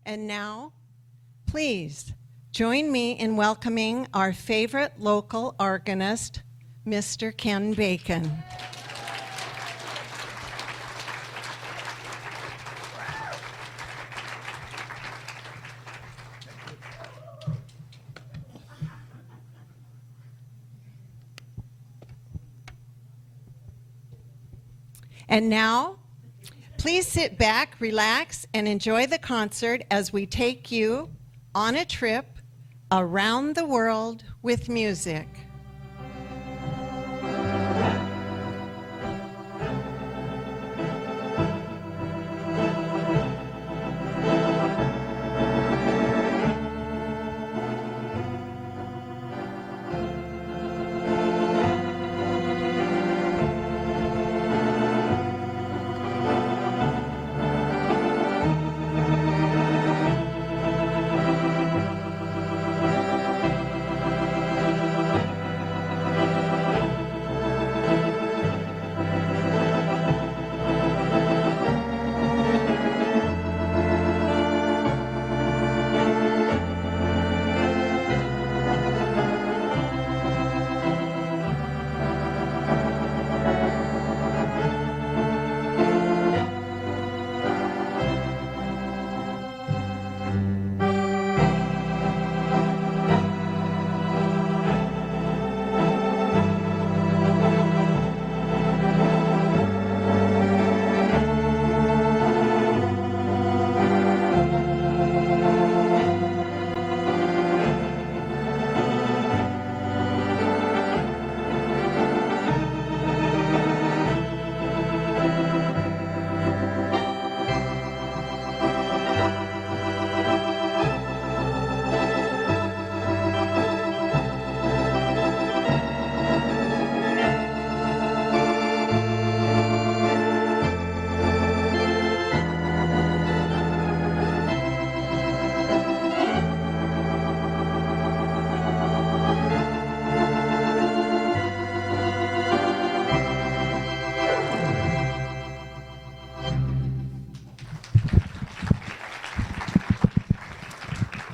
And now, please join me in welcoming our favorite local organist, Mr. Ken Bacon. And now, please sit back, relax, and enjoy the concert as we take you on a trip around the world with music.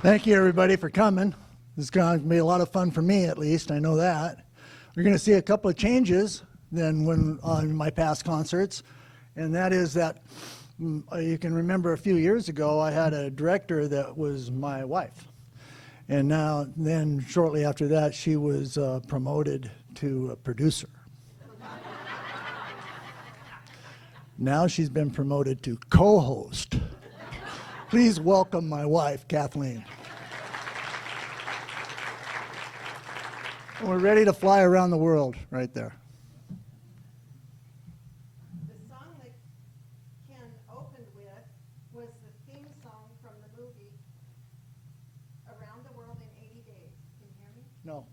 Thank you, everybody, for coming. This is going to be a lot of fun for me, at least. I know that. We're going to see a couple of changes than when on my past concerts, and that is that you can remember a few years ago I had a director that was my wife, and then shortly after that she was promoted to a producer. Now she's been promoted to co-host. Please welcome my wife, Kathleen. We're ready to fly around the world right there. The song that Ken opened with was the theme song from the movie Around the World in 80 Days. Can you hear me? No.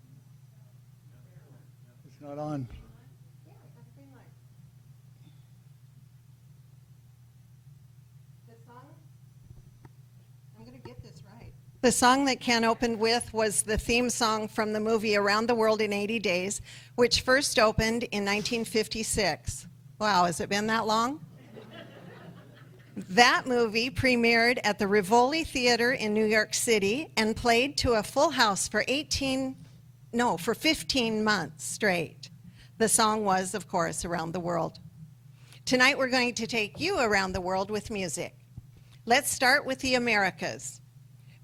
It's not on. Yeah, that's green light. The song, I'm going to get this right. The song that Ken opened with was the theme song from the movie Around the World in 80 Days, which first opened in 1956. Wow, has it been that long? That movie premiered at the Rivoli Theater in New York City and played to a full house for 15 months straight. The song was, of course, Around the World. Tonight we're going to take you around the world with music. Let's start with the Americas.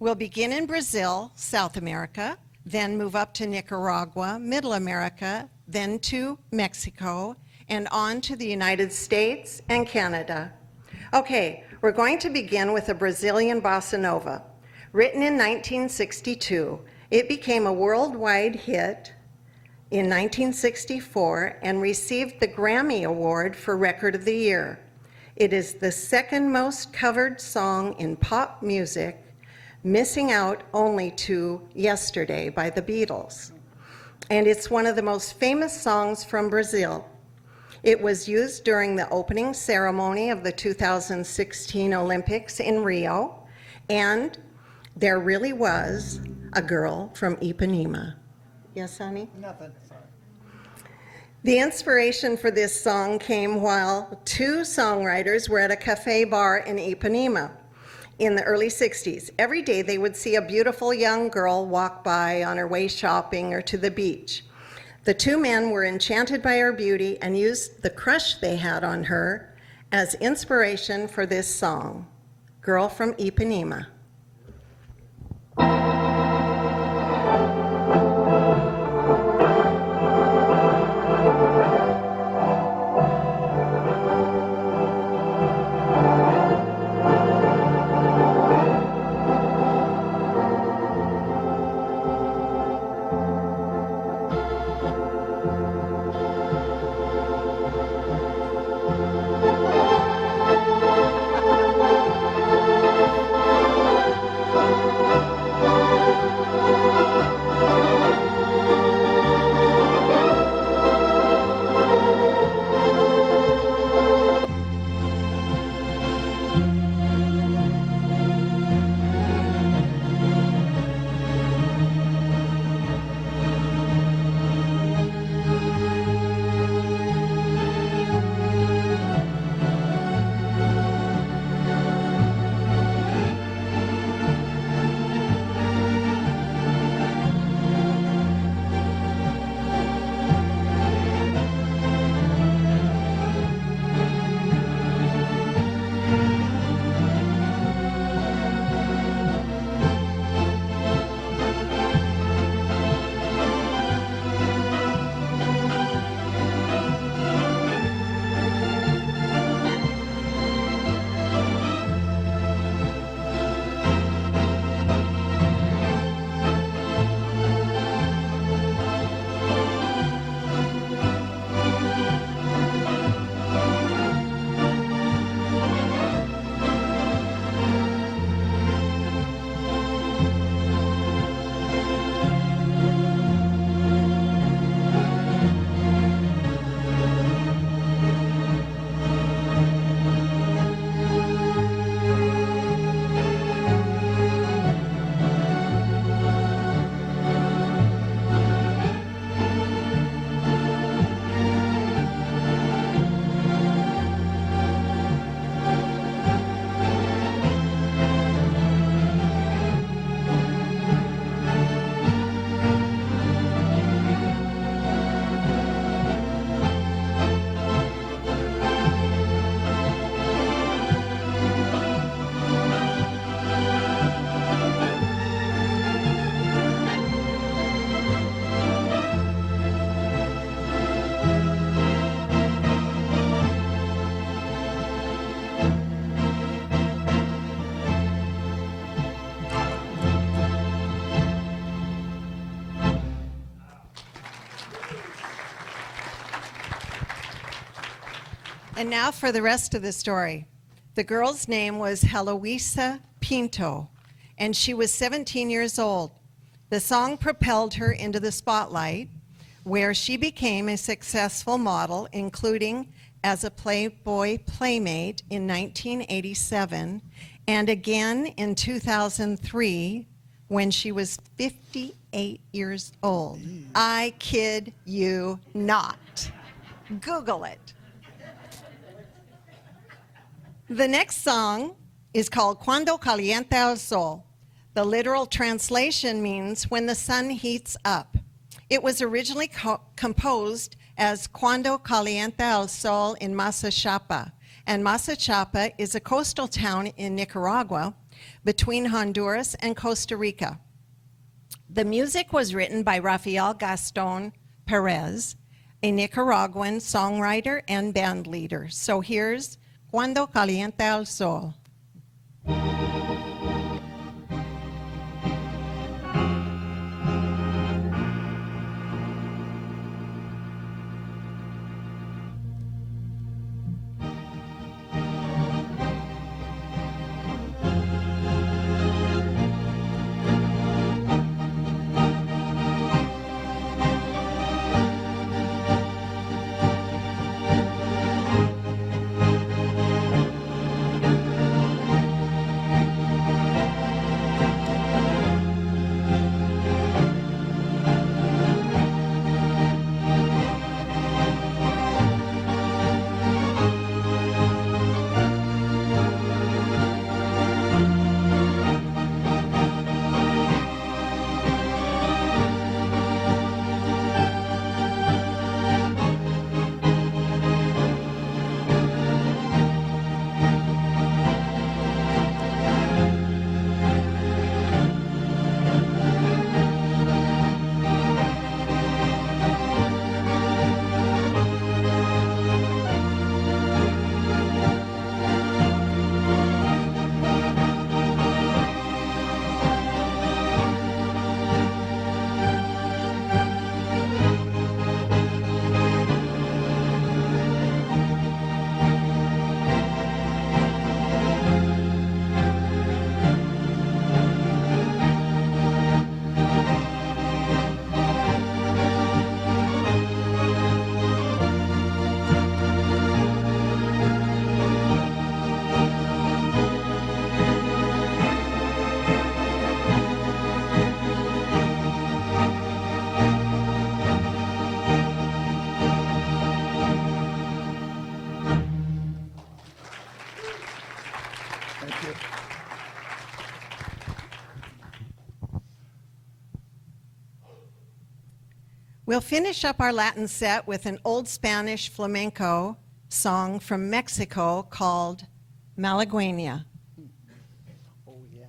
We'll begin in Brazil, South America, then move up to Nicaragua, Middle America, then to Mexico, and on to the United States and Canada. Okay, we're going to begin with a Brazilian bossa nova. Written in 1962, it became a worldwide hit in 1964 and received the Grammy Award for Record of the Year. It is the second most covered song in pop music, missing out only to Yesterday by the Beatles. And it's one of the most famous songs from Brazil. It was used during the opening ceremony of the 2016 Olympics in Rio, and there really was a girl from Ipanema. Yes, honey? Nothing. Sorry. The inspiration for this song came while two songwriters were at a cafe bar in Ipanema. in the early 60s. Every day they would see a beautiful young girl walk by on her way shopping or to the beach. The two men were enchanted by her beauty and used the crush they had on her as inspiration for this song, Girl from Ipanema. And now for the rest of the story. The girl's name was Heloisa Pinto, and she was 17 years old. The song propelled her into the spotlight, where she became a successful model, including as a Playboy Playmate in 1987, and again in 2003, when she was 58 years old. I kid you not. Google it. The next song is called Cuando Calienta el Sol. The literal translation means when the sun heats up. It was originally composed as Cuando Calienta el Sol in Masachapa. And Masachapa is a coastal town in Nicaragua between Honduras and Costa Rica. The music was written by Rafael Gaston Perez, a Nicaraguan songwriter and band leader. So here's Cuando Calienta el Sol. We'll finish up our Latin set with an old Spanish flamenco song from Mexico called Malagueña. Oh, yeah.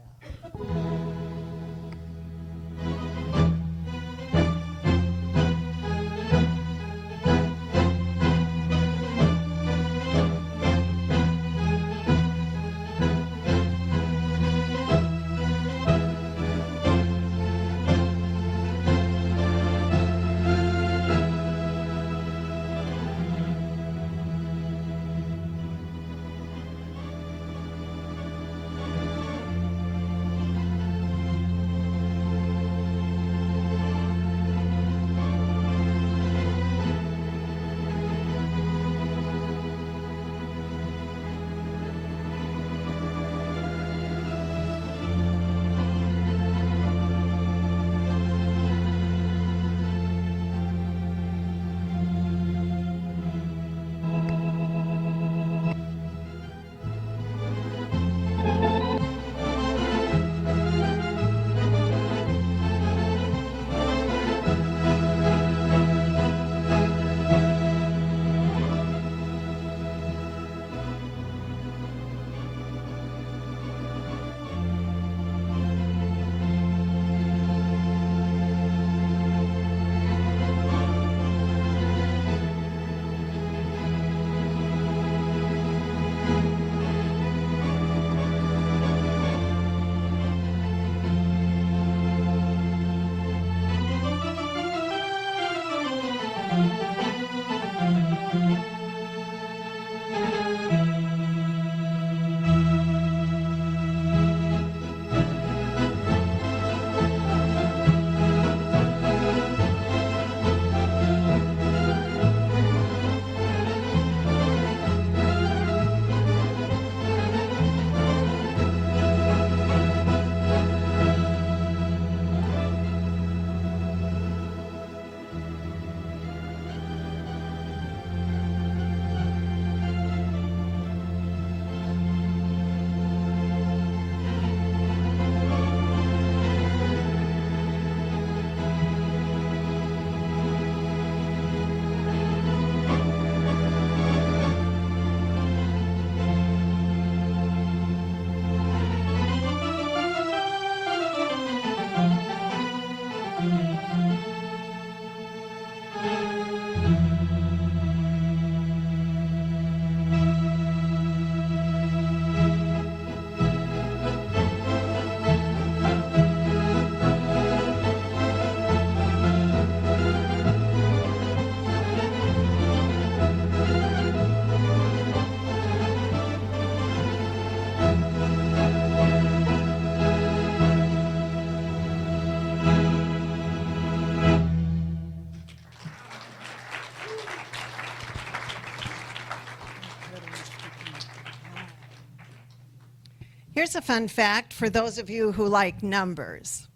Here's a fun fact for those of you who like numbers.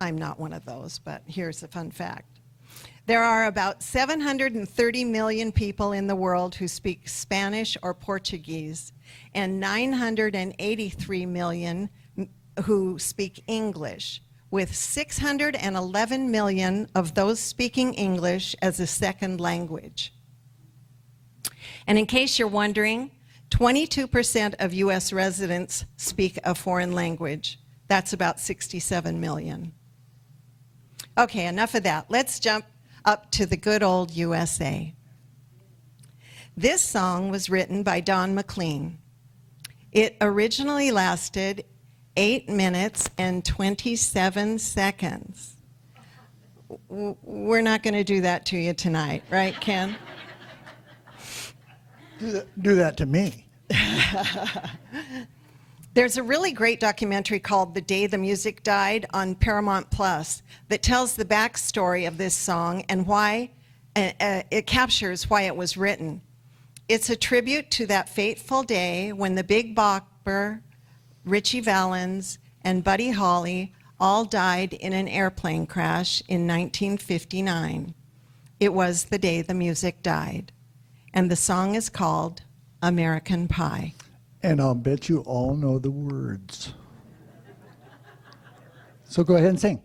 I'm not one of those, but here's a fun fact. There are about 730 million people in the world who speak Spanish or Portuguese, and 983 million who speak English, with 611 million of those speaking English as a second language. And in case you're wondering, 22% of US residents speak a foreign language. That's about 67 million. Okay, enough of that. Let's jump up to the good old USA. This song was written by Don McLean. It originally lasted 8 minutes and 27 seconds. We're not going to do that to you tonight, right, Ken? Do that to me. There's a really great documentary called The Day the Music Died on Paramount Plus that tells the backstory of this song and why it captures why it was written. It's a tribute to that fateful day when the Big Bopper, Ritchie Valens, and Buddy Holly all died in an airplane crash in 1959. It was the day the music died. And the song is called American Pie. And I'll bet you all know the words. So go ahead and sing.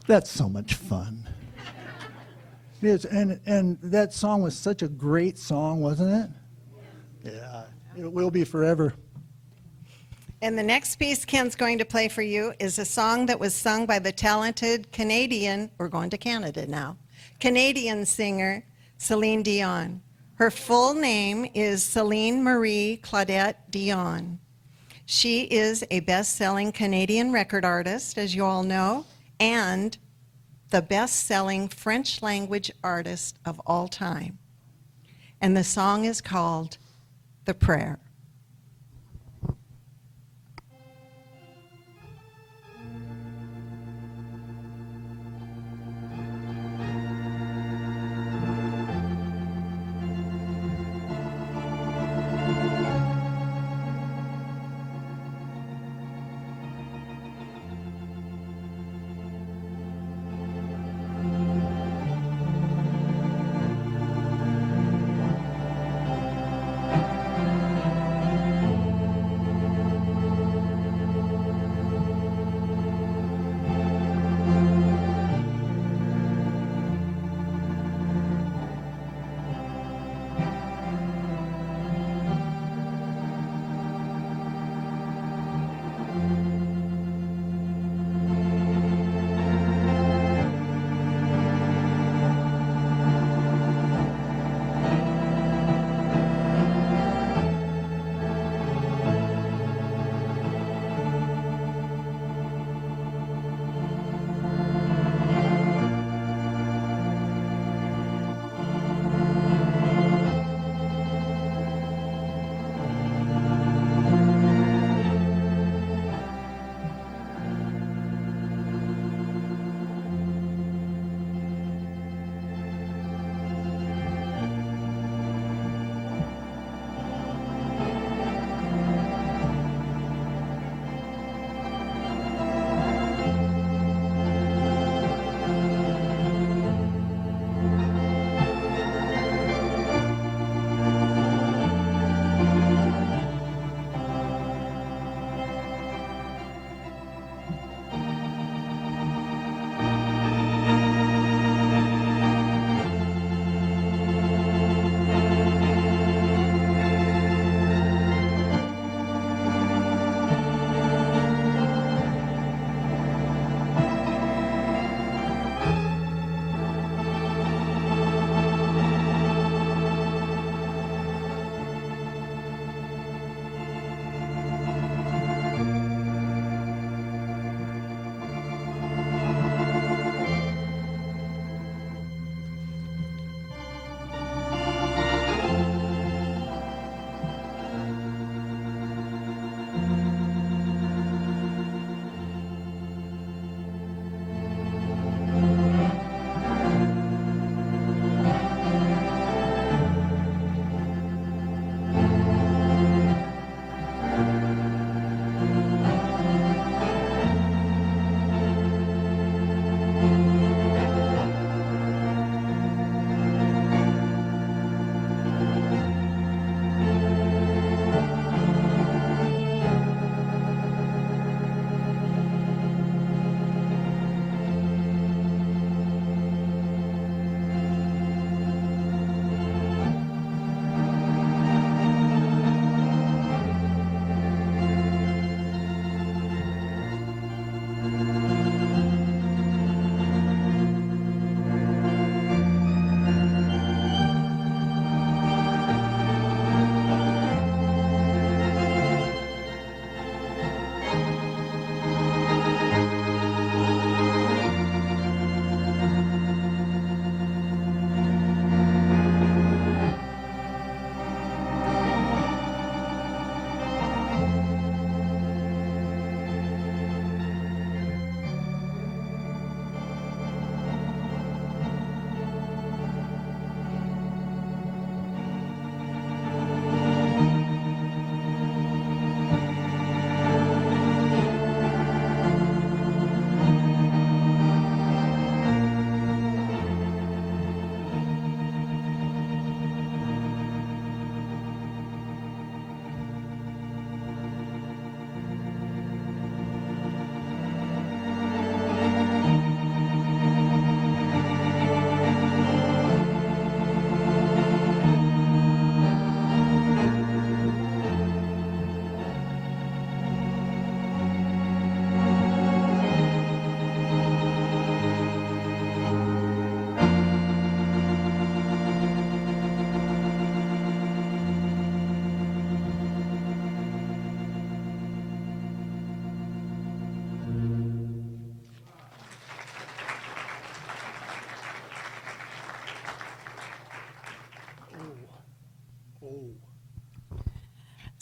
That's so much fun. It is, and that song was such a great song, wasn't it? Yeah, it will be forever. And the next piece Ken's going to play for you is a song that was sung by the talented Canadian, we're going to Canada now, Canadian singer Celine Dion. Her full name is Celine Marie Claudette Dion. She is a best-selling Canadian record artist, as you all know, and the best-selling French language artist of all time. And the song is called The Prayer.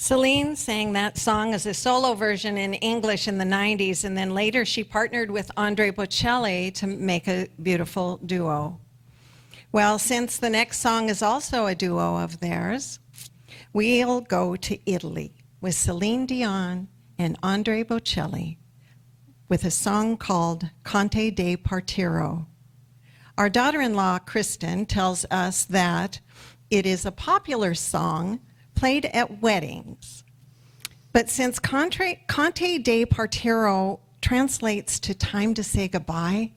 Celine sang that song as a solo version in English in the 90s, and then later she partnered with Andre Bocelli to make a beautiful duo. Well, since the next song is also a duo of theirs, we'll go to Italy with Celine Dion and Andre Bocelli with a song called Conte de Partiro. Our daughter-in-law, Kristen, tells us that it is a popular song played at weddings. But since Conte de Partiro translates to time to say goodbye,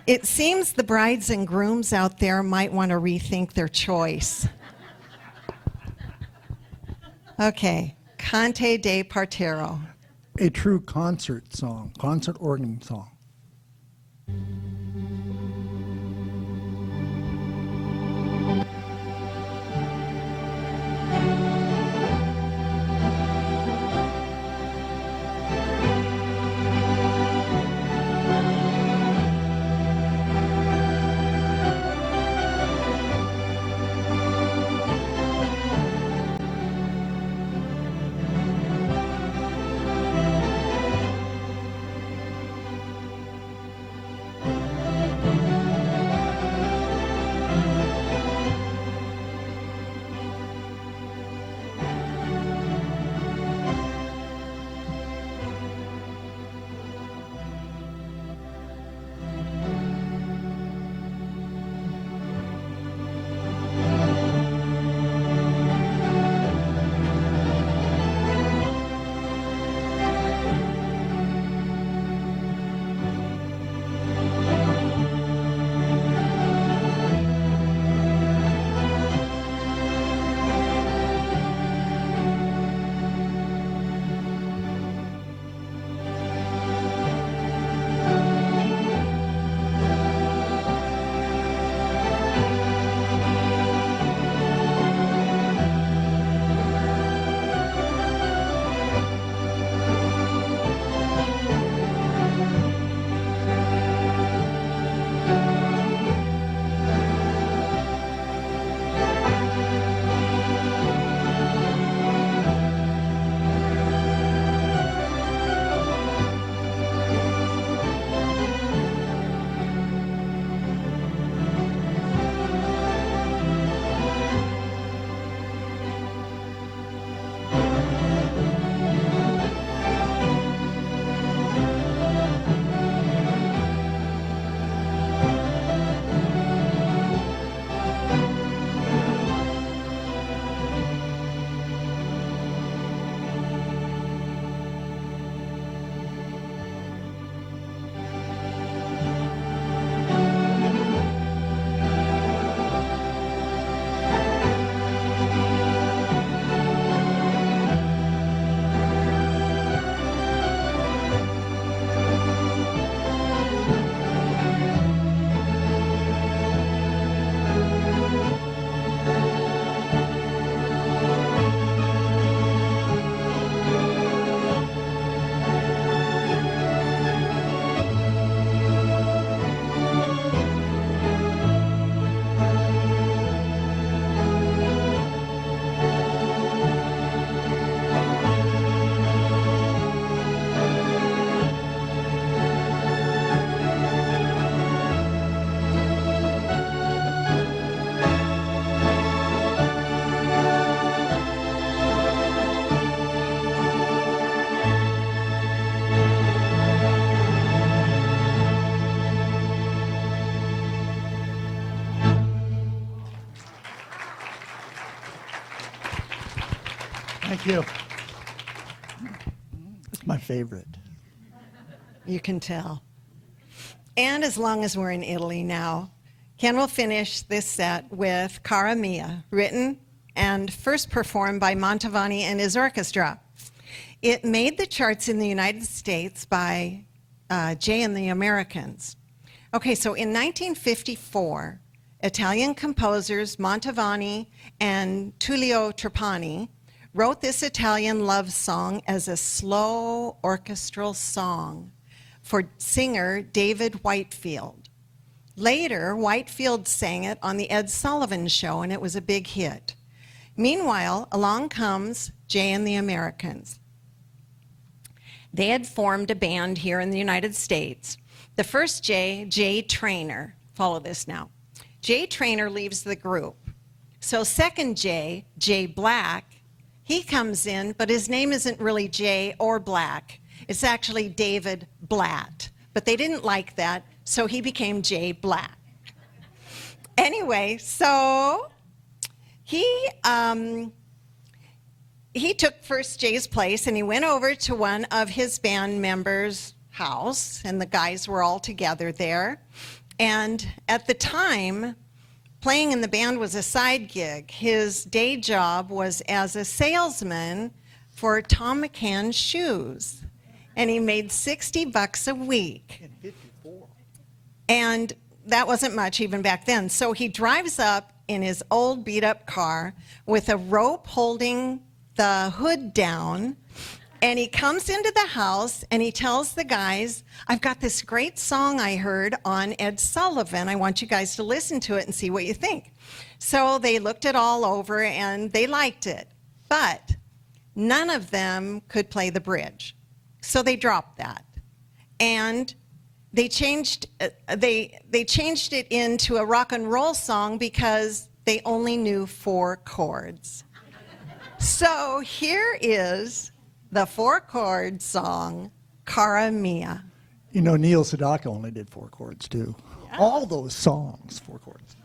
it seems the brides and grooms out there might want to rethink their choice. Okay, Conte de Partiro. A true concert song, concert organ song. Thank you. It's my favorite. You can tell. And as long as we're in Italy now, Ken will finish this set with Cara Mia, written and first performed by Mantovani and his orchestra. It made the charts in the United States by Jay and the Americans. Okay, so in 1954, Italian composers Mantovani and Tullio Trapani wrote this Italian love song as a slow orchestral song for singer David Whitefield. Later, Whitefield sang it on the Ed Sullivan Show, and it was a big hit. Meanwhile, along comes Jay and the Americans. They had formed a band here in the United States. The first Jay Trainer, follow this now. Jay Trainer leaves the group. So second Jay Black, he comes in, but his name isn't really Jay or Black. It's actually David Blatt. But they didn't like that, so he became Jay Black. Anyway, so he took first Jay's place, and he went over to one of his band members' house, and the guys were all together there. And at the time, playing in the band was a side gig. His day job was as a salesman for Tom McCann shoes, and he made $60 a week. In 54. And that wasn't much even back then. So he drives up in his old beat-up car with a rope holding the hood down, and he comes into the house and he tells the guys, I've got this great song I heard on Ed Sullivan. I want you guys to listen to it and see what you think. So they looked it all over and they liked it, but none of them could play the bridge. So they dropped that. And they changed it into a rock and roll song because they only knew 4 chords. So here is the 4-chord song, Cara Mia. You know, Neil Sedaka only did 4 chords too. Yeah. All those songs, 4 chords.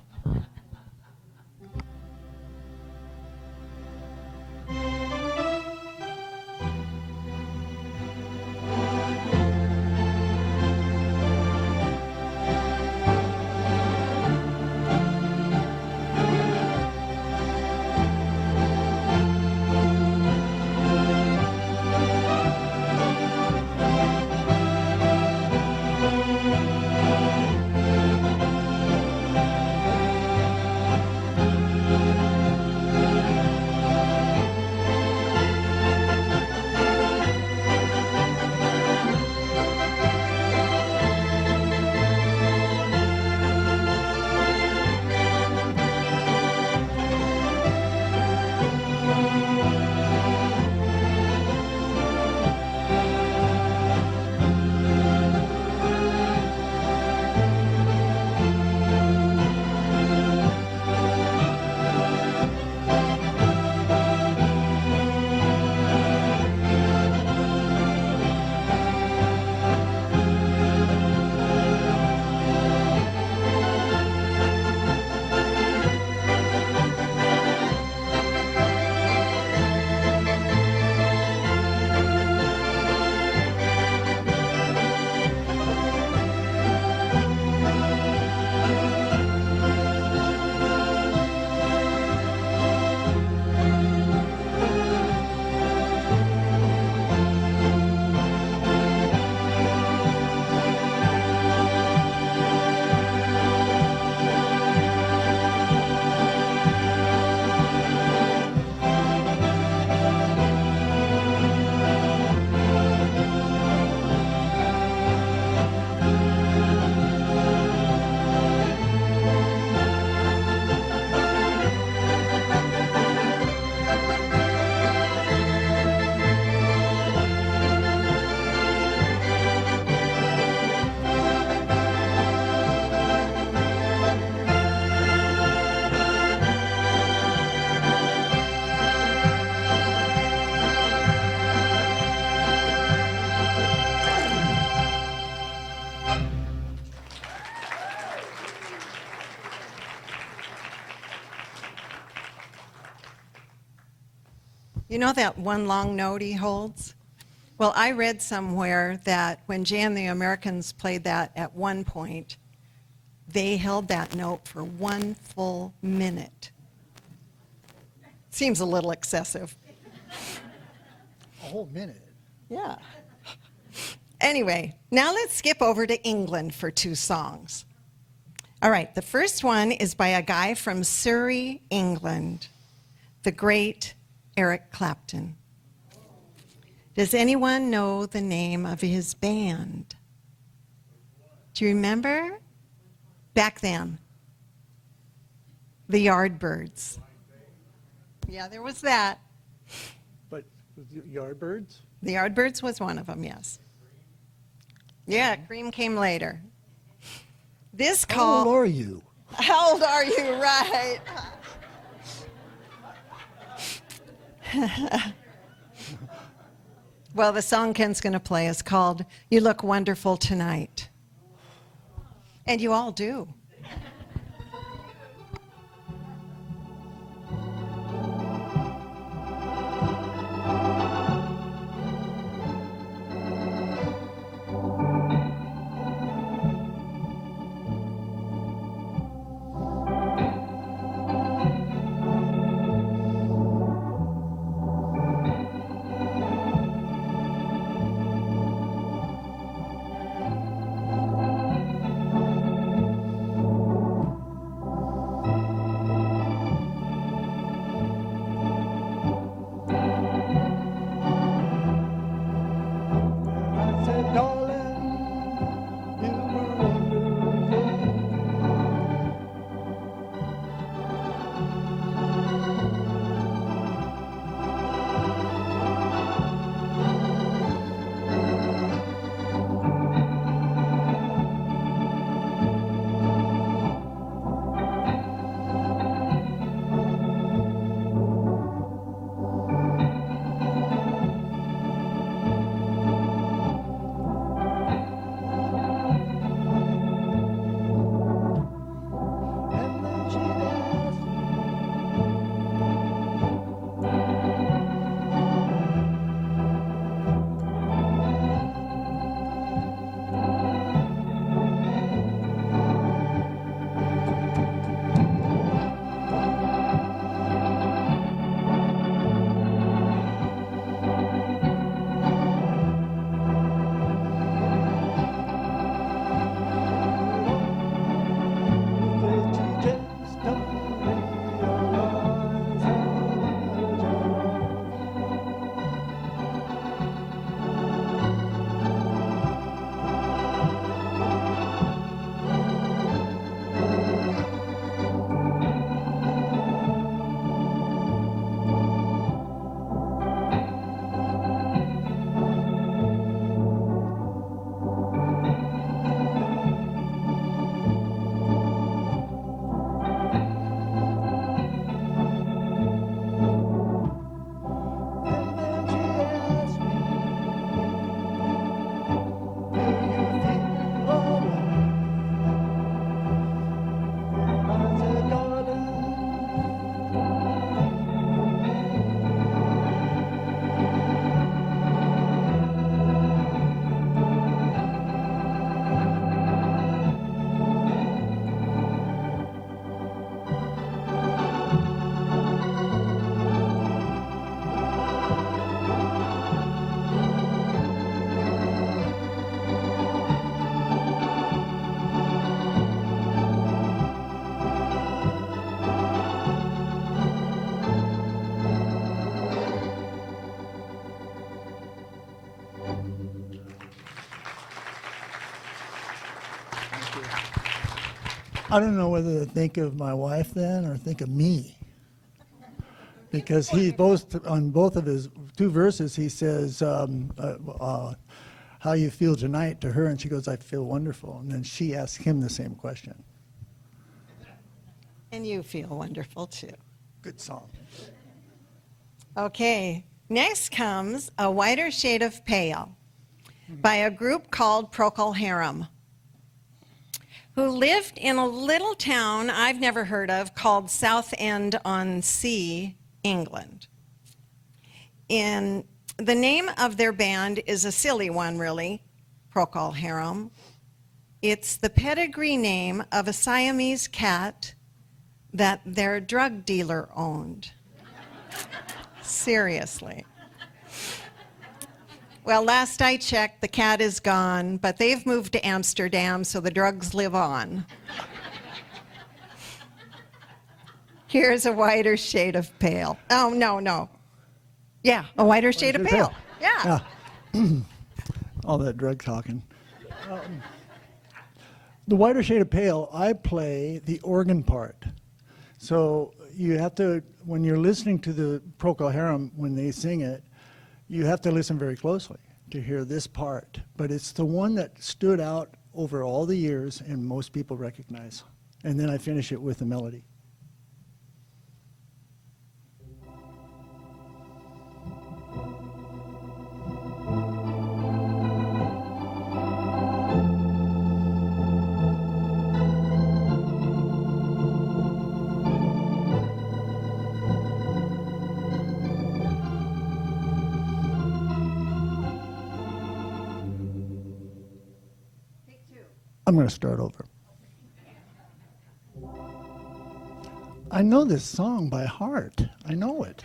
You know that one long note he holds? Well, I read somewhere that when Jay and the Americans played that at one point, they held that note for 1 full minute. Seems a little excessive. A whole minute. Yeah. Anyway, now let's skip over to England for 2 songs. All right, the first one is by a guy from Surrey, England, the great Eric Clapton. Does anyone know the name of his band? Do you remember? Back then. The Yardbirds. Yeah, there was that. But Yardbirds? The Yardbirds was one of them, yes. Yeah, Cream came later. This How old call. are you? How old are you? Right. Well, the song Ken's going to play is called You Look Wonderful Tonight. And you all do. I said, darling, you were wonderful. And then she asked me, did you just don't realize how much I love you? And then she asked me, do you feel alright? And I said, darling, I don't know whether to think of my wife then or think of me. Because he both on both of his two verses, he says, how you feel tonight to her, and she goes, I feel wonderful. And then she asks him the same question. And you feel wonderful too. Good song. Okay, next comes A Whiter Shade of Pale by a group called Procol Harum, who lived in a little town I've never heard of called Southend-on-Sea, England. And the name of their band is a silly one, really, Procol Harum. It's the pedigree name of a Siamese cat that their drug dealer owned. Seriously. Well, last I checked, the cat is gone, but they've moved to Amsterdam, so the drugs live on. Here's A Whiter Shade of Pale. Oh, no. Yeah, A Whiter Shade of Pale. Yeah. All that drug talking. The Whiter Shade of Pale, I play the organ part. So you have to, when you're listening to the Procol Harum, when they sing it, you have to listen very closely to hear this part. But it's the one that stood out over all the years and most people recognize. And then I finish it with the melody. I'm going to start over. I know this song by heart. I know it.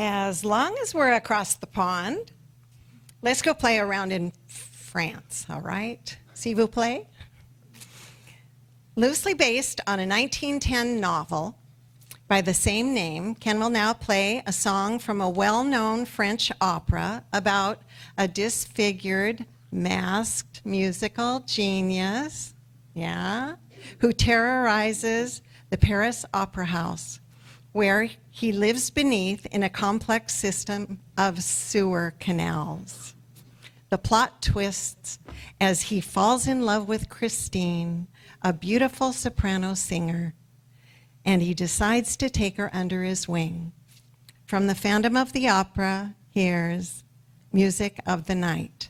As long as we're across the pond, let's go play around in France, all right? S'il vous plaît? Loosely based on a 1910 novel by the same name, Ken will now play a song from a well-known French opera about a disfigured, masked musical genius, who terrorizes the Paris Opera House, where he lives beneath in a complex system of sewer canals. The plot twists as he falls in love with Christine, a beautiful soprano singer, and he decides to take her under his wing. From the Phantom of the Opera, here's Music of the Night.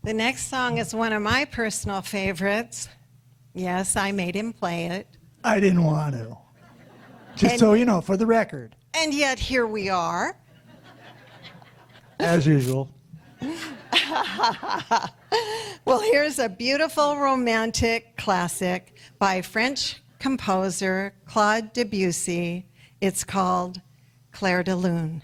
The next song is one of my personal favorites. Yes, I made him play it. I didn't want to. Just And- so you know, for the record, And yet here we are. as usual. Well, here's a beautiful romantic classic by French composer Claude Debussy. It's called Clair de Lune.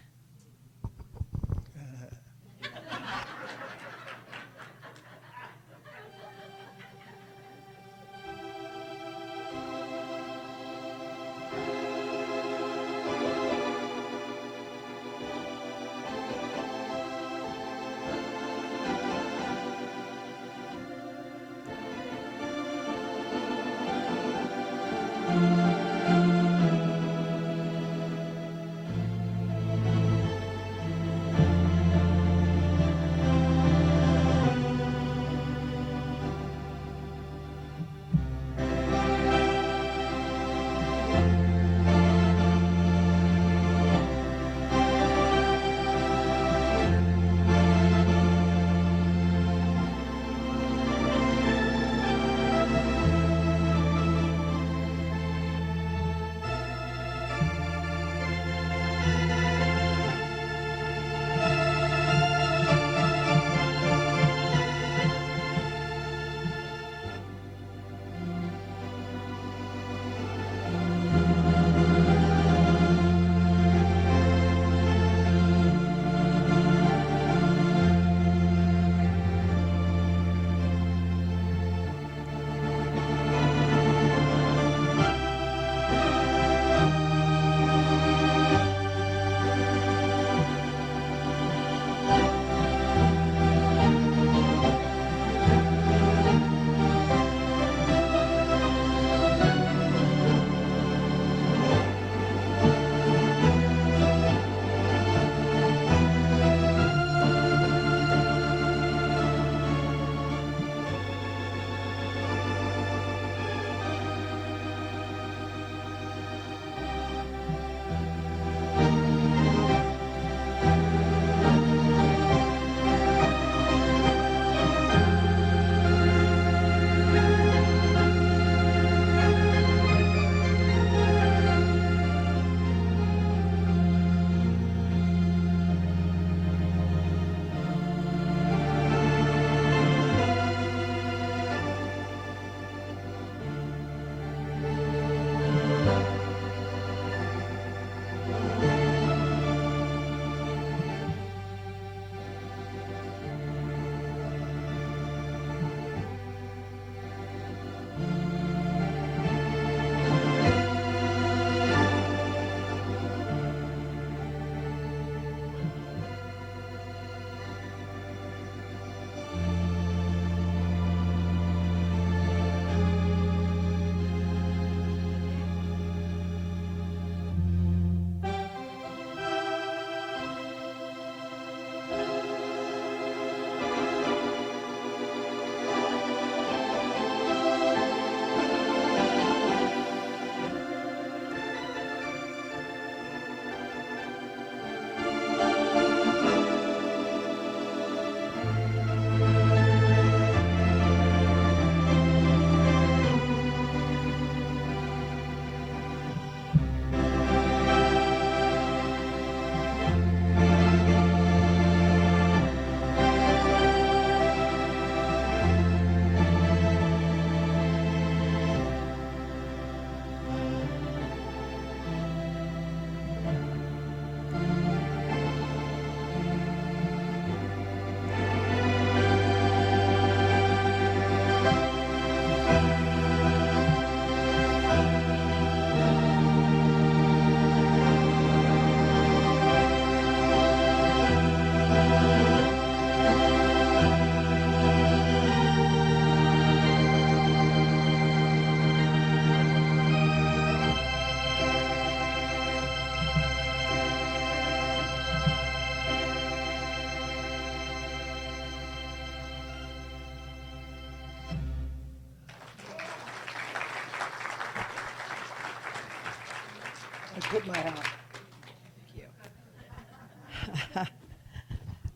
Put my hat.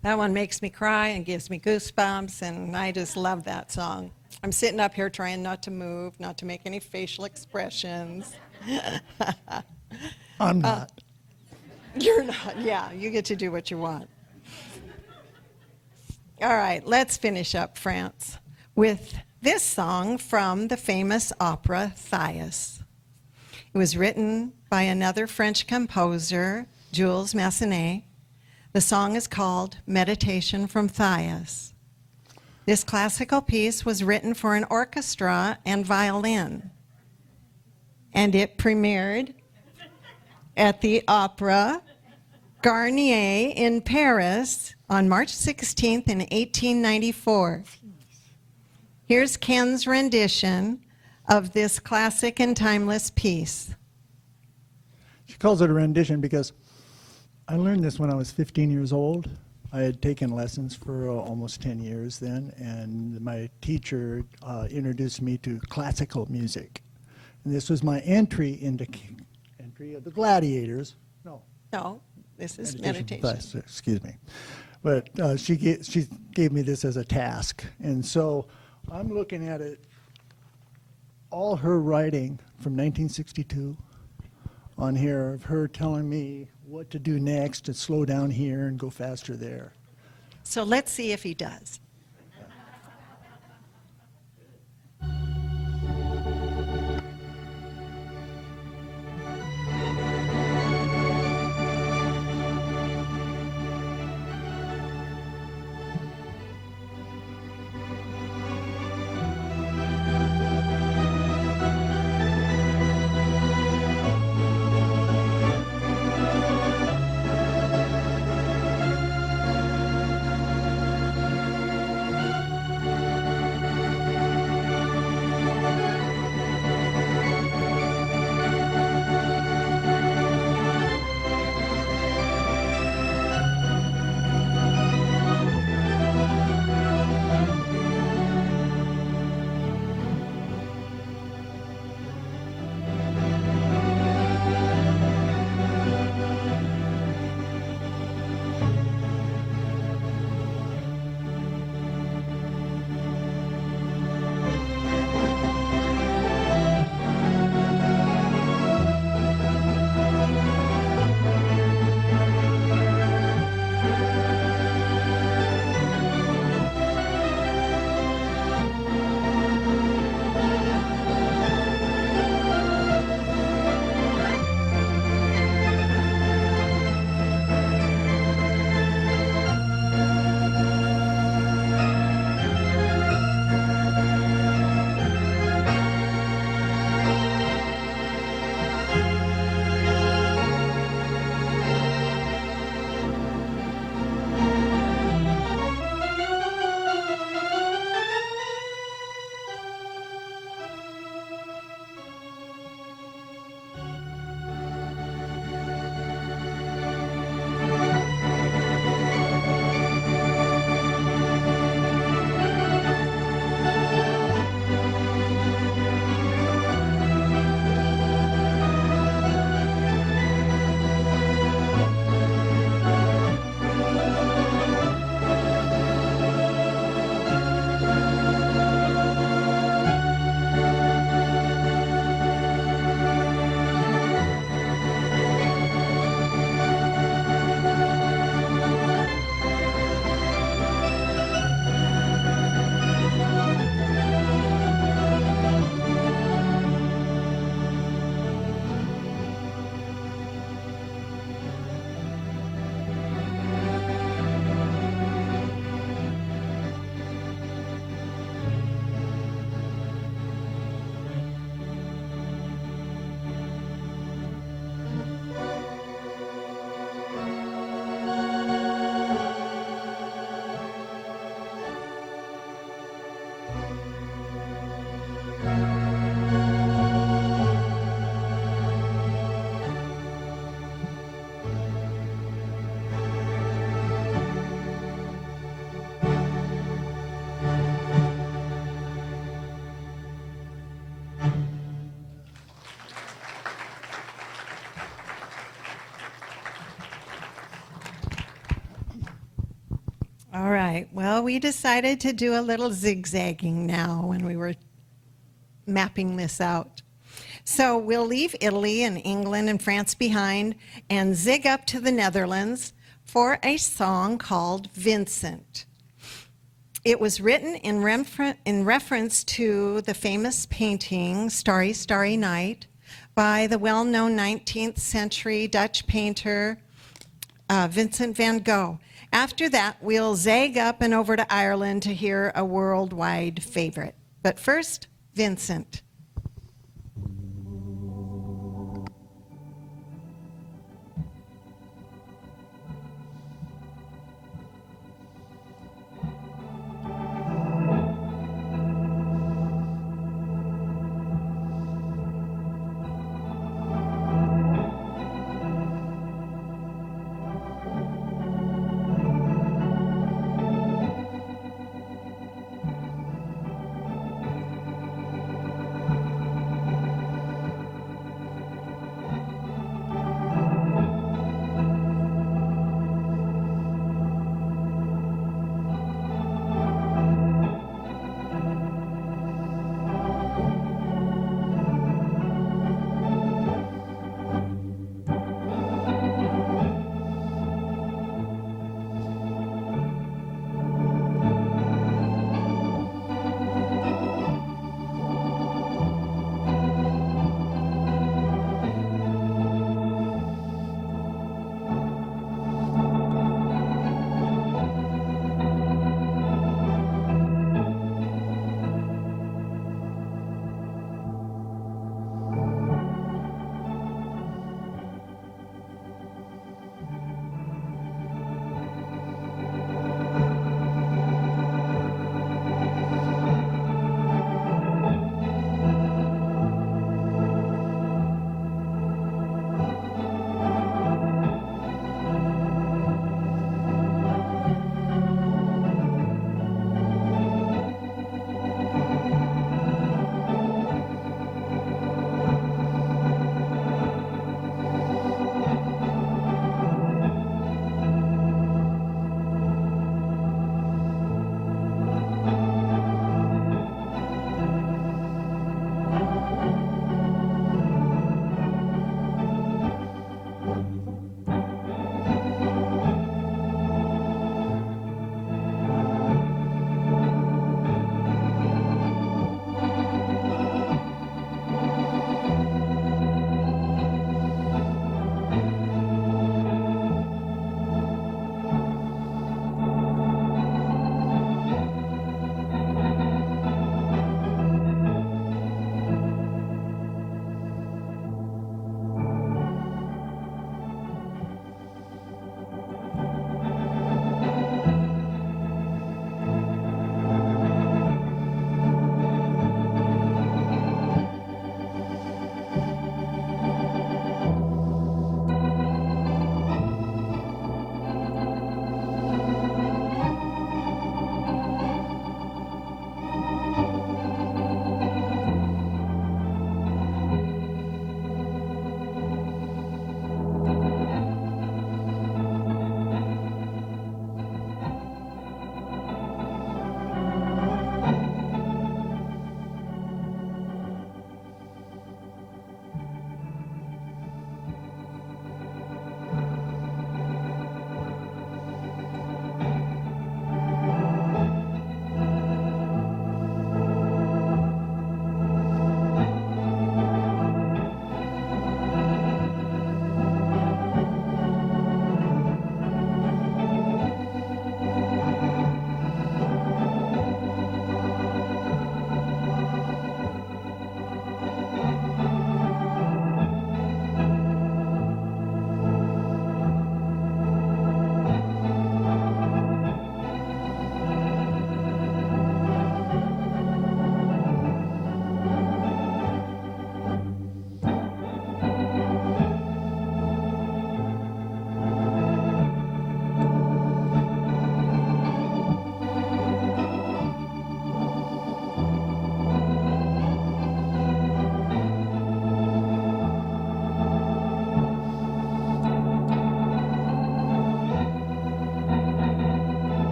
That one makes me cry and gives me goosebumps, and I just love that song. I'm sitting up here trying not to move, not to make any facial expressions. I'm not. You're not, yeah, you get to do what you want. All right, let's finish up France with this song from the famous opera Thais. It was written by another French composer, Jules Massenet. The song is called Meditation from Thais. This classical piece was written for an orchestra and violin, and it premiered at the Opera Garnier in Paris on March 16th in 1894. Here's Ken's rendition of this classic and timeless piece. She calls it a rendition because I learned this when I was 15 years old. I had taken lessons for almost 10 years then, and my teacher introduced me to classical music. And this was my entry of the Gladiators. No, this is Meditation. meditation. Excuse me. But she gave me this as a task. And so I'm looking at it, all her writing from 1962 on here of her telling me what to do next, to slow down here and go faster there. So let's see if he does. All right. Well, we decided to do a little zigzagging now when we were mapping this out. So we'll leave Italy and England and France behind and zig up to the Netherlands for a song called Vincent. It was written in reference to the famous painting Starry, Starry Night by the well-known 19th century Dutch painter Vincent van Gogh. After that, we'll zag up and over to Ireland to hear a worldwide favorite. But first, Vincent.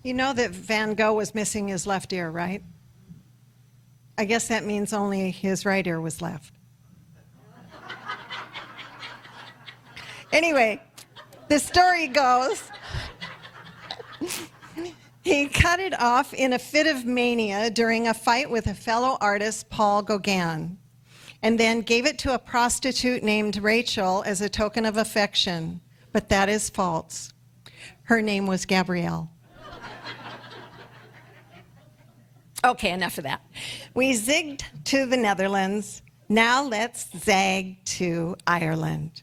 You know that Van Gogh was missing his left ear, right? I guess that means only his right ear was left. Anyway, the story goes, he cut it off in a fit of mania during a fight with a fellow artist, Paul Gauguin, and then gave it to a prostitute named Rachel as a token of affection. But that is false. Her name was Gabrielle. Okay, enough of that. We zigged to the Netherlands. Now let's zag to Ireland.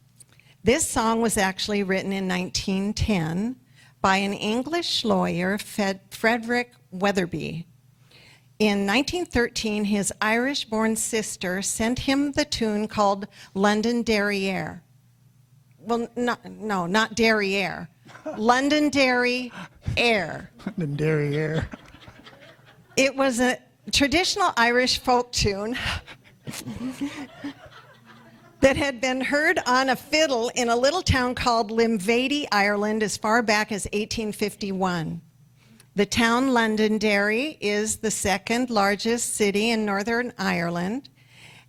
This song was actually written in 1910 by an English lawyer, Frederick Weatherby. In 1913, his Irish-born sister sent him the tune called London Derriere. Well, not Derriere. Londonderry Air. Derriere. It was a traditional Irish folk tune that had been heard on a fiddle in a little town called Limavady, Ireland, as far back as 1851. The town Londonderry is the second largest city in Northern Ireland,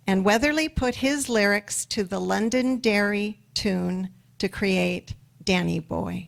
and Weatherly put his lyrics to the Londonderry tune to create Danny Boy.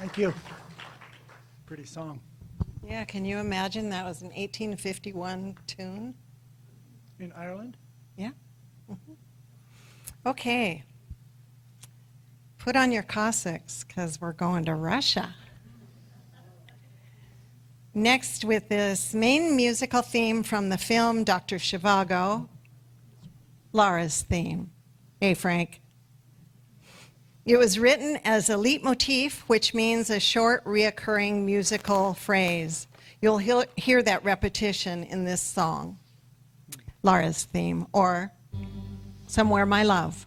Thank you. Pretty song. Yeah, can you imagine that was an 1851 tune? In Ireland? Yeah. Okay. Put on your Cossacks, because we're going to Russia. Next, with this main musical theme from the film Dr. Zhivago, Laura's theme. Hey, Frank. It was written as a leitmotif, which means a short, reoccurring musical phrase. You'll hear that repetition in this song, Laura's theme, or Somewhere My Love.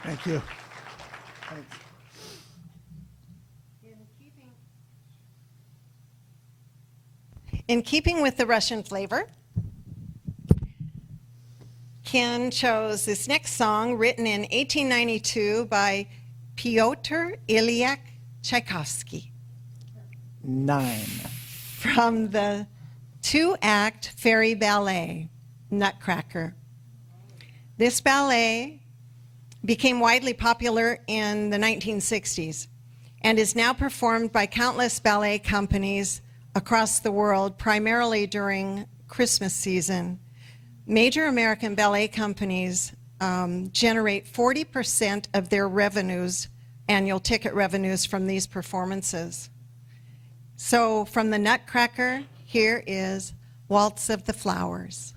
Thank you. Thanks. In keeping with the Russian flavor, Ken chose this next song written in 1892 by Pyotr Ilyich Tchaikovsky 9. from the two-act fairy ballet, Nutcracker. This ballet became widely popular in the 1960s and is now performed by countless ballet companies across the world, primarily during Christmas season. Major American ballet companies generate 40% of their revenues, annual ticket revenues, from these performances. So from the Nutcracker, here is Waltz of the Flowers.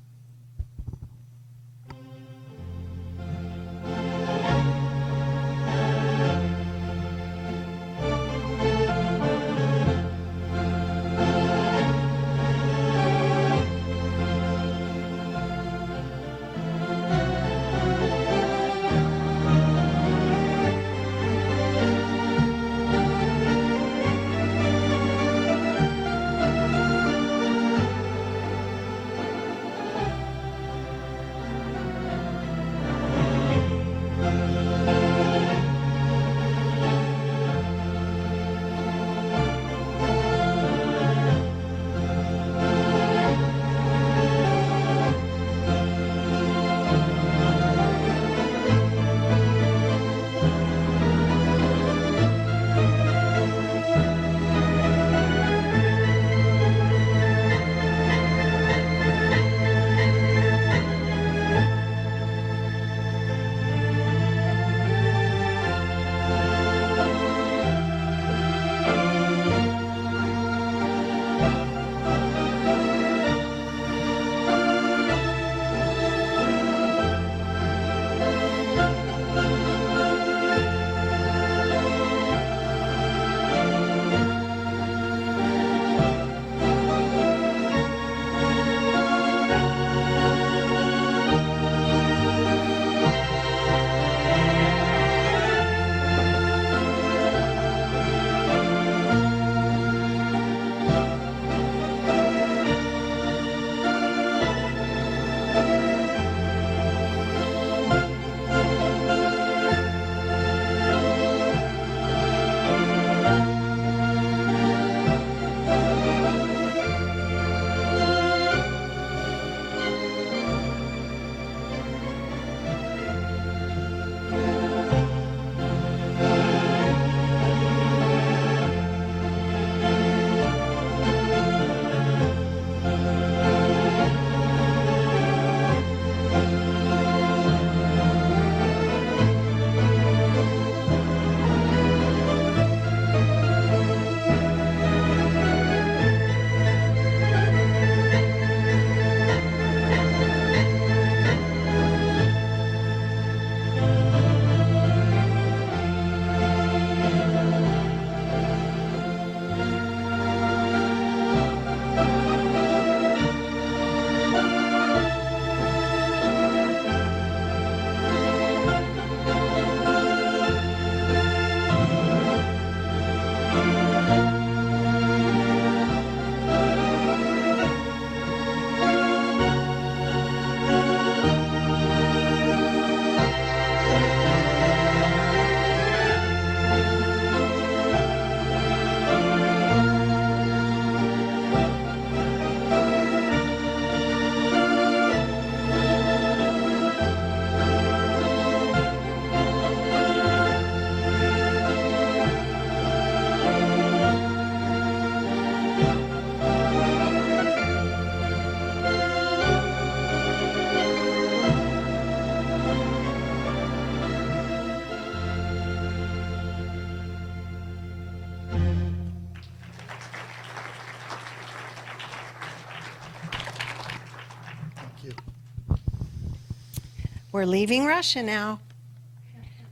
We're leaving Russia now.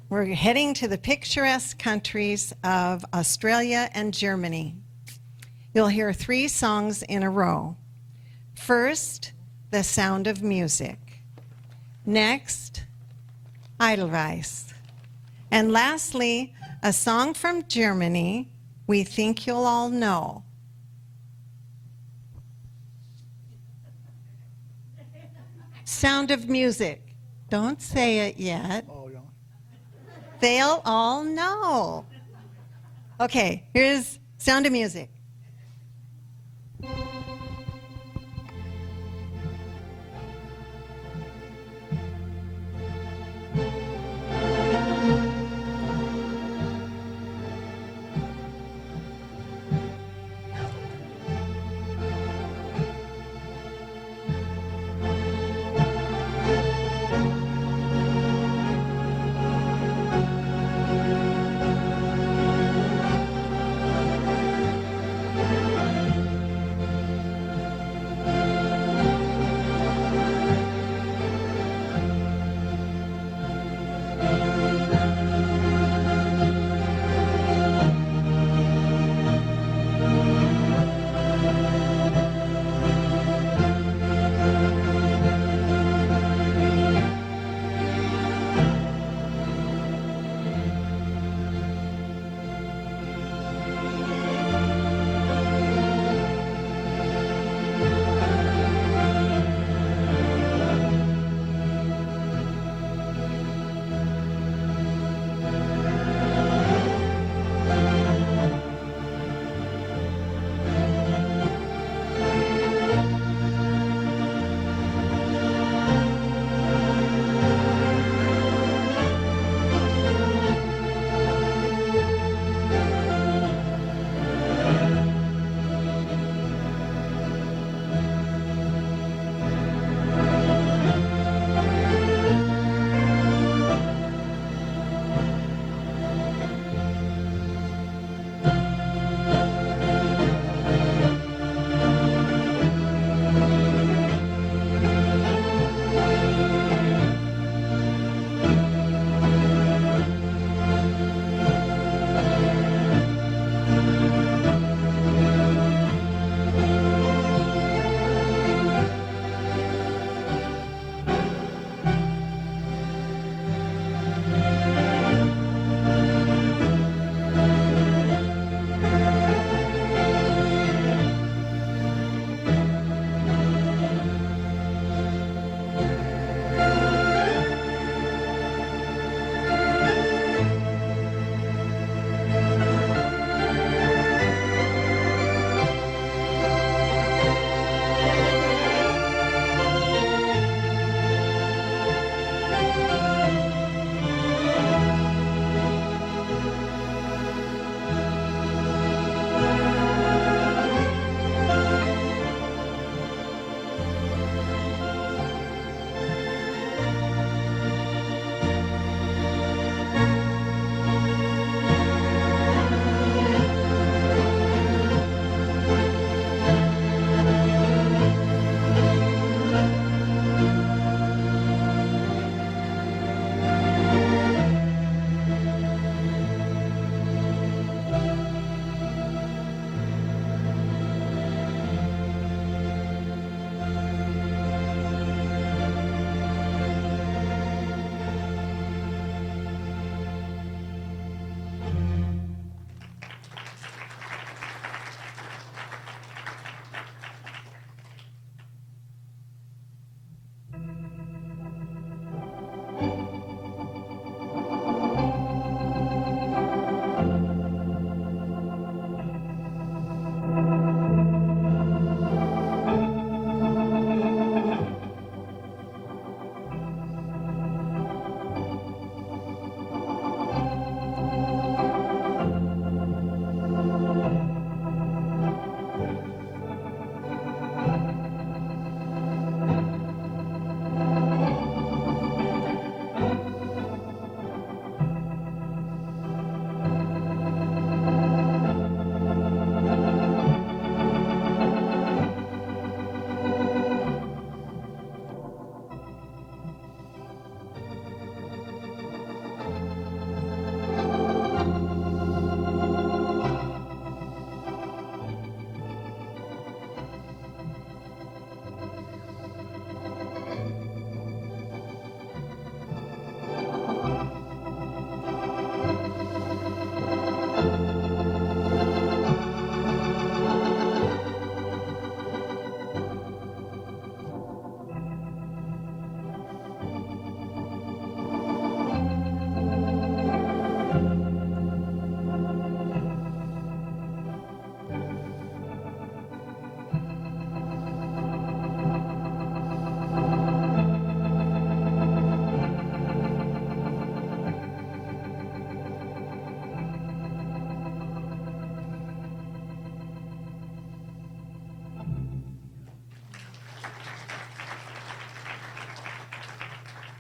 We're heading to the picturesque countries of Australia and Germany. You'll hear 3 songs in a row. First, The Sound of Music. Next, Edelweiss. And lastly, a song from Germany we think you'll all know. Sound of Music. Don't say it yet. Oh, yeah. They'll all know. Okay, here's Sound of Music.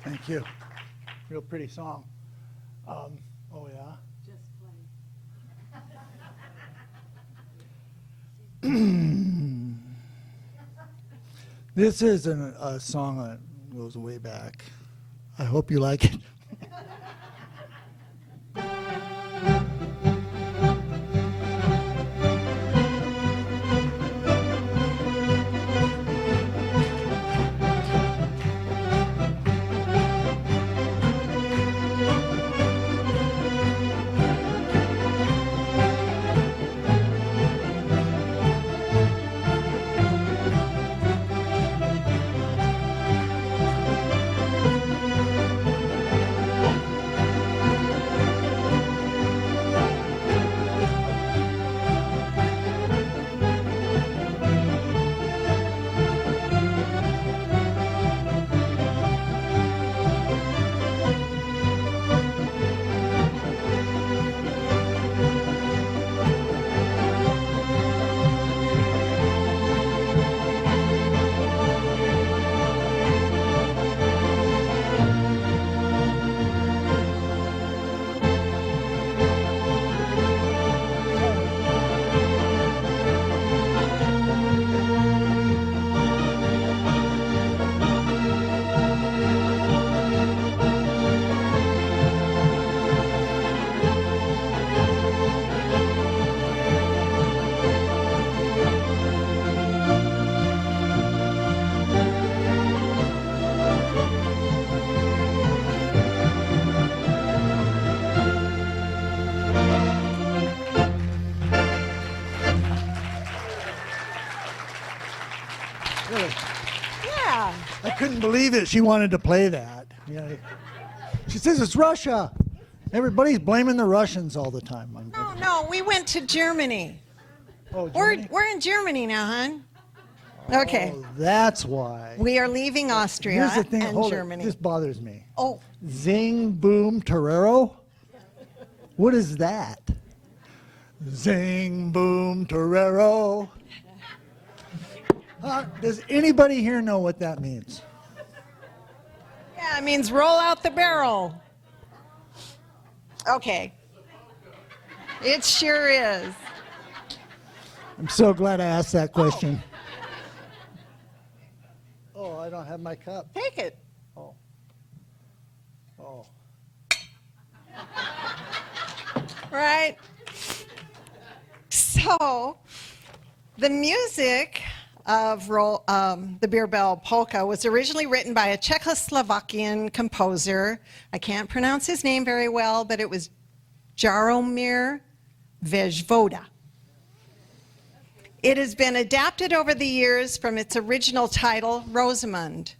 Thank you. Real pretty song. Oh, yeah? This is a song that goes way back. I hope you like it. Really, Yeah. I couldn't believe it. She wanted to play that. Yeah. She says it's Russia. Everybody's blaming the Russians all the time. No, we went to Germany. Oh, We're Germany? we're in Germany now, hon. Okay. Oh, that's why. We are leaving Austria Here's the thing. and Hold Germany. it. This bothers me. Oh, Zing, boom, torero? What is that? Zing, boom, torero. Does anybody here know what that means? yeah, it means roll out the barrel. Okay. It sure is. I'm so glad I asked that question. Oh, I don't have my cup. Take it. Oh. Oh. Right? So, the music of the Beer Bell Polka was originally written by a Czechoslovakian composer. I can't pronounce his name very well, but it was Jaromir Vejvoda. It has been adapted over the years from its original title, Rosamund,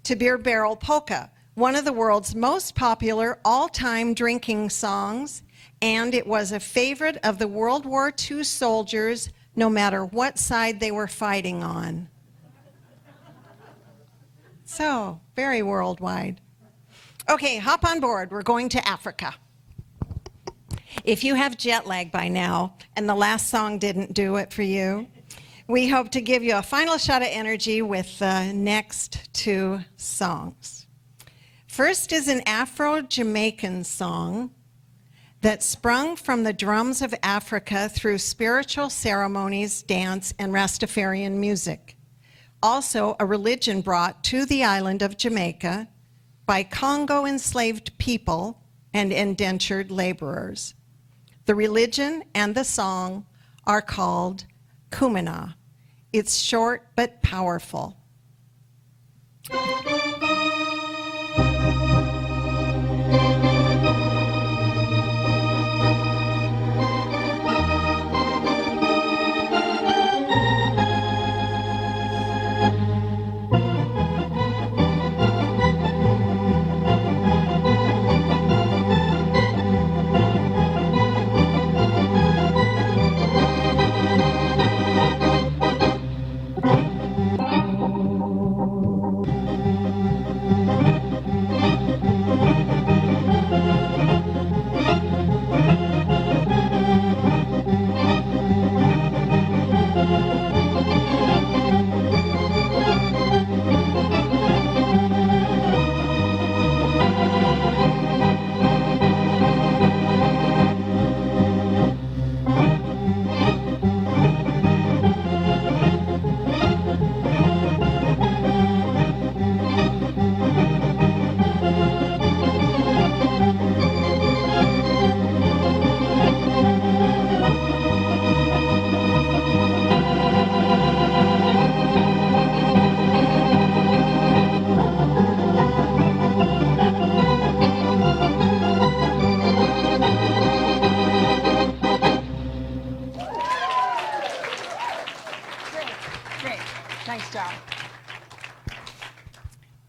to Beer Barrel Polka, one of the world's most popular all-time drinking songs, and it was a favorite of the World War II soldiers, no matter what side they were fighting on. So, very worldwide. Okay, hop on board. We're going to Africa. If you have jet lag by now, and the last song didn't do it for you, we hope to give you a final shot of energy with the next two songs. First is an Afro-Jamaican song that sprung from the drums of Africa through spiritual ceremonies, dance, and Rastafarian music. Also, a religion brought to the island of Jamaica by Congo enslaved people and indentured laborers. The religion and the song are called Kumina. It's short but powerful.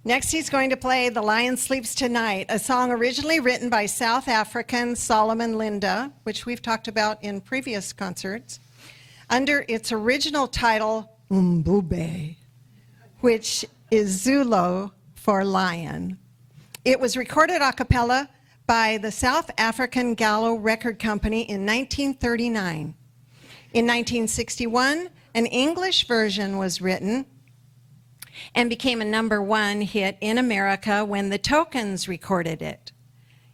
Next, he's going to play The Lion Sleeps Tonight, a song originally written by South African Solomon Linda, which we've talked about in previous concerts, under its original title, Mbube, which is Zulu for lion. It was recorded a cappella by the South African Gallo Record Company in 1939. In 1961, an English version was written and became a #1 hit in America when the Tokens recorded it.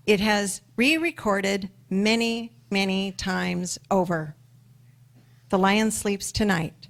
It has re-recorded many, many times over. The Lion Sleeps Tonight.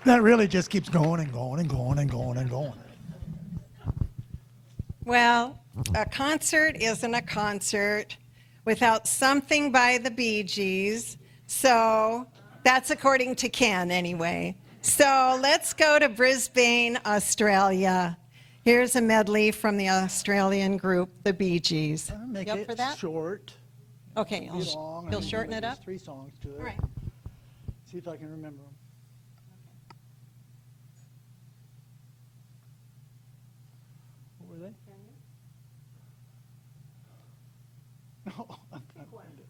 That really just keeps going and going and going and going and going. Well, a concert isn't a concert without something by the Bee Gees. So that's according to Ken anyway. So let's go to Brisbane, Australia. Here's a medley from the Australian group, the Bee Gees. Make You up it for that? short. Okay, Be long. he'll shorten it There's up. 3 songs to it. All right. See if I can remember them. What were they? No, I'm trying to find it.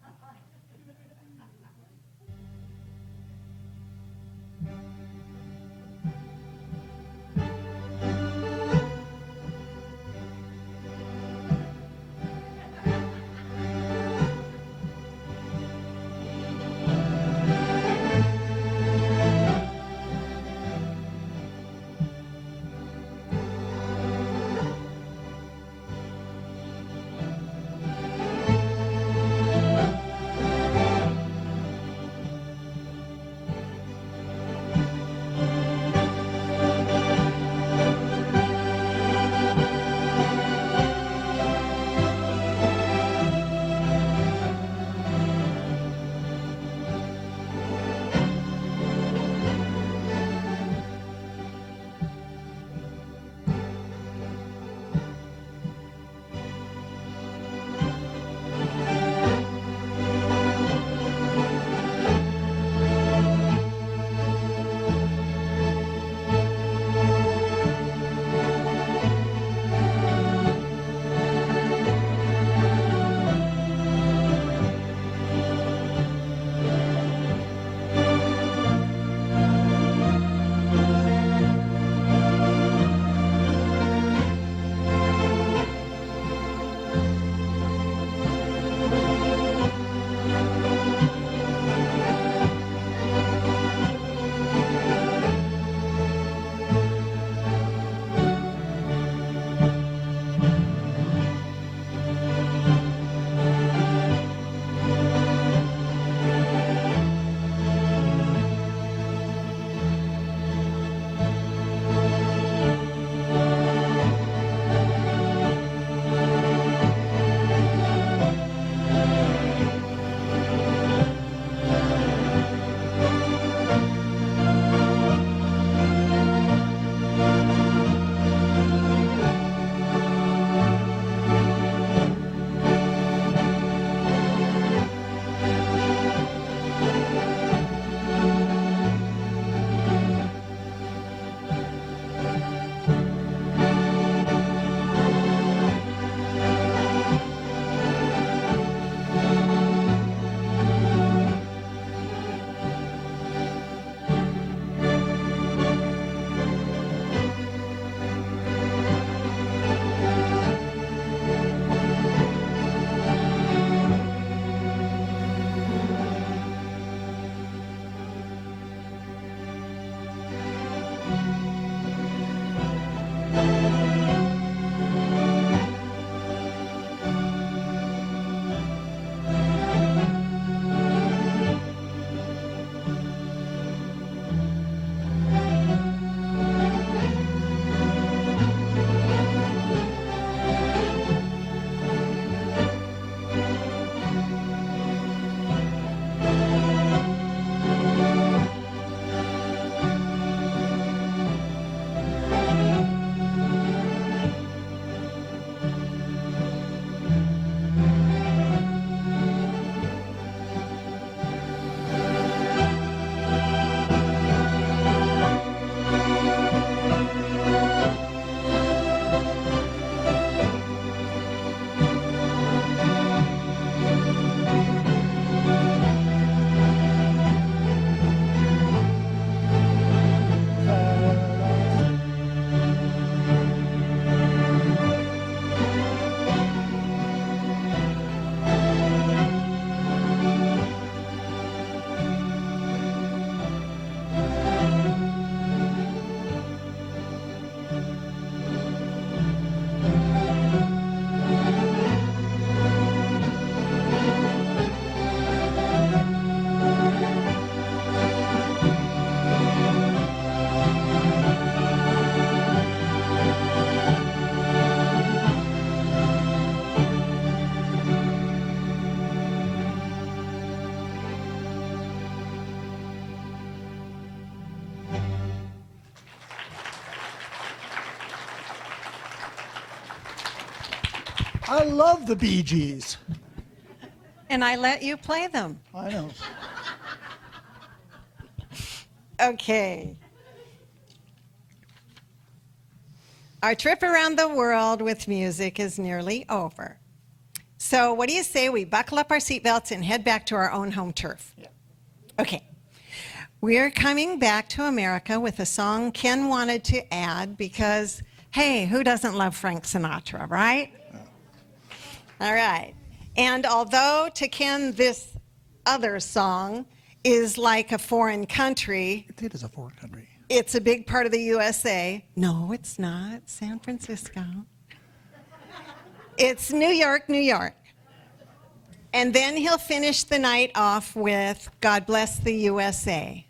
I love the Bee Gees. And I let you play them. I know. Okay. Our trip around the world with music is nearly over. So what do you say we buckle up our seatbelts and head back to our own home turf? Yeah. Okay. We're coming back to America with a song Ken wanted to add because, hey, who doesn't love Frank Sinatra, right? All right. And although to Ken this other song is like a foreign country, It is a foreign country. it's a big part of the USA. No, it's not. San Francisco. It's New York, New York. And then he'll finish the night off with God Bless the USA.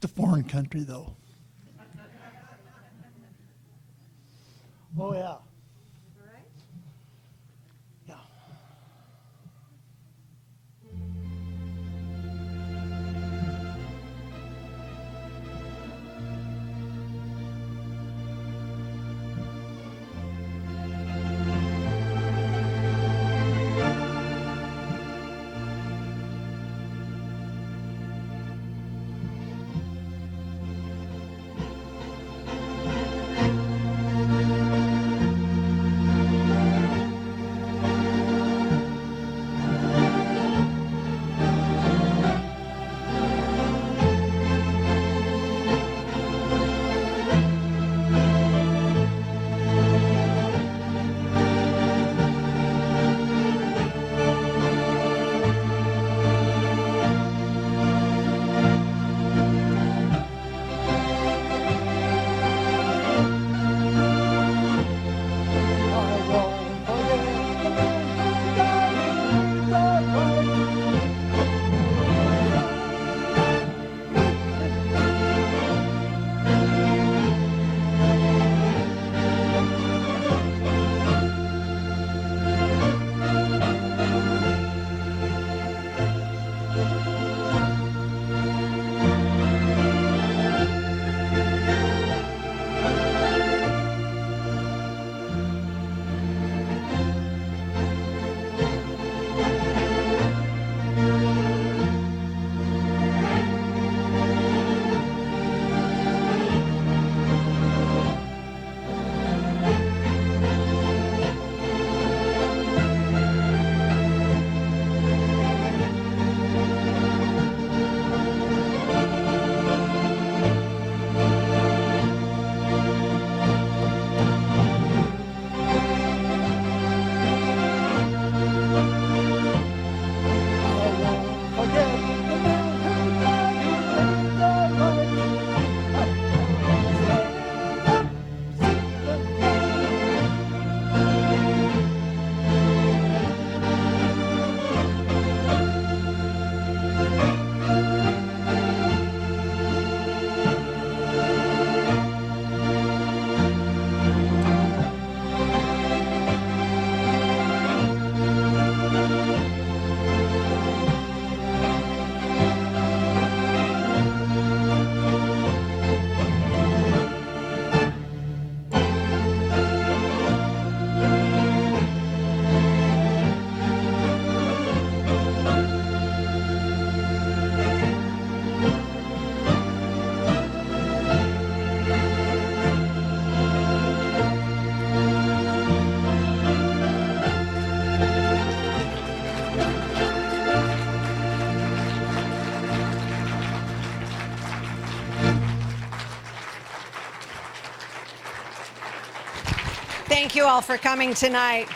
It's a foreign country, though. Oh, yeah. Yeah. Thank you all for coming tonight.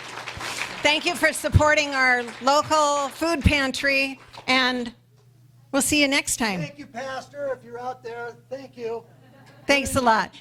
Thank you for supporting our local food pantry, and we'll see you next time. Thank you, Pastor, if you're out there. Thank you. Thanks a lot.